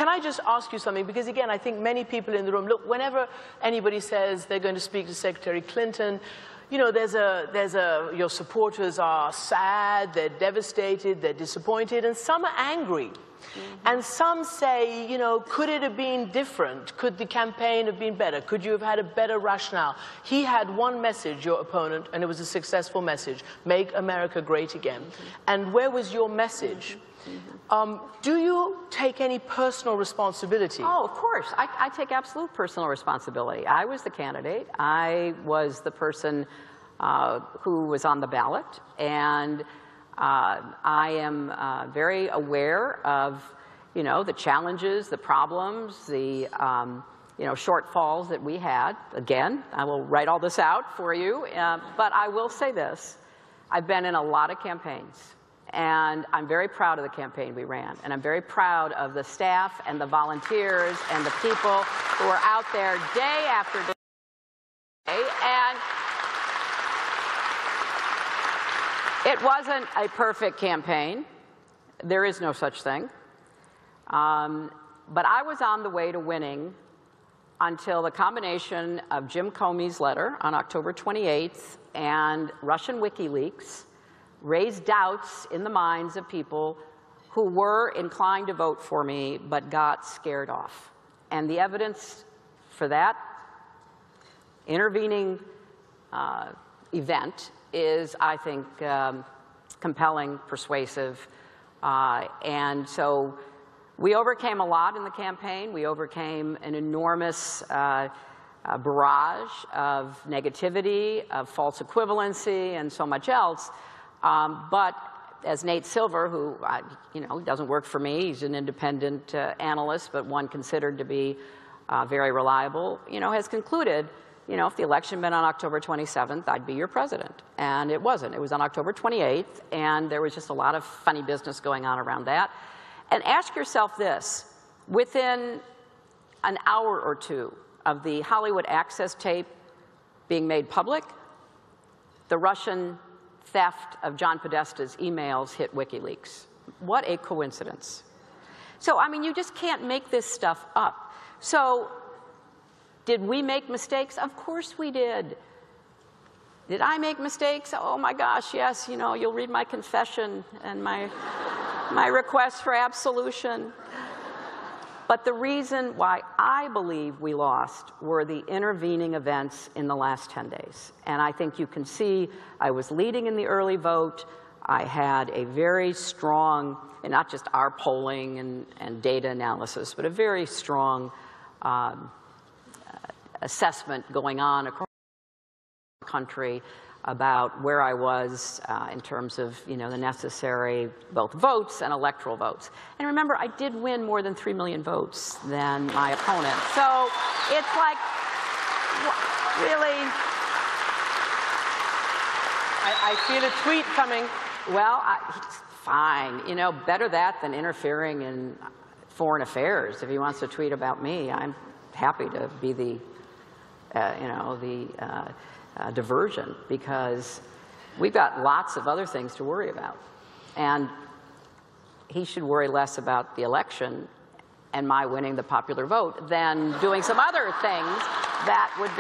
can I just ask you something? Because again, I think many people in the room, look, whenever anybody says they're going to speak to Secretary Clinton, you know, your supporters are sad, they're devastated, they're disappointed, and some are angry. And some say, you know, could it have been different? Could the campaign have been better? Could you have had a better rationale? He had one message, your opponent, and it was a successful message: make America great again. And where was your message? Do you take any personal responsibility? Oh, of course. I take absolute personal responsibility. I was the candidate. I was the person who was on the ballot. And I am very aware of, you know, the challenges, the problems, the, you know, shortfalls that we had. Again, I will write all this out for you. But I will say this. I've been in a lot of campaigns. And I'm very proud of the campaign we ran. And I'm very proud of the staff and the volunteers and the people who are out there day after day. And it wasn't a perfect campaign. There is no such thing. But I was on the way to winning until the combination of Jim Comey's letter on October 28th and Russian WikiLeaks raised doubts in the minds of people who were inclined to vote for me but got scared off. And the evidence for that intervening event is, I think, compelling, persuasive. And so we overcame a lot in the campaign. We overcame an enormous barrage of negativity, of false equivalency, and so much else. But as Nate Silver, who you know, doesn't work for me, he's an independent analyst, but one considered to be very reliable, you know, has concluded, you know, if the election had been on October 27th, I'd be your president. And it wasn't. It was on October 28th, and there was just a lot of funny business going on around that. And ask yourself this: within an hour or two of the Hollywood Access tape being made public, the Russian theft of John Podesta's emails hit WikiLeaks. What a coincidence. So, I mean, you just can't make this stuff up. So, did we make mistakes? Of course we did. Did I make mistakes? Oh my gosh, yes. You know, you'll read my confession and my request for absolution. But the reason why I believe we lost were the intervening events in the last 10 days. And I think you can see I was leading in the early vote. I had a very strong, and not just our polling and data analysis, but a very strong assessment going on across the country about where I was in terms of, you know, the necessary both votes and electoral votes. And remember, I did win more than 3 million votes than my opponent. So it's like, really? I feel a tweet coming. Well, fine. You know, better that than interfering in foreign affairs. If he wants to tweet about me, I'm happy to be the, you know, the diversion, because we've got lots of other things to worry about. And he should worry less about the election and my winning the popular vote than doing some other things that would be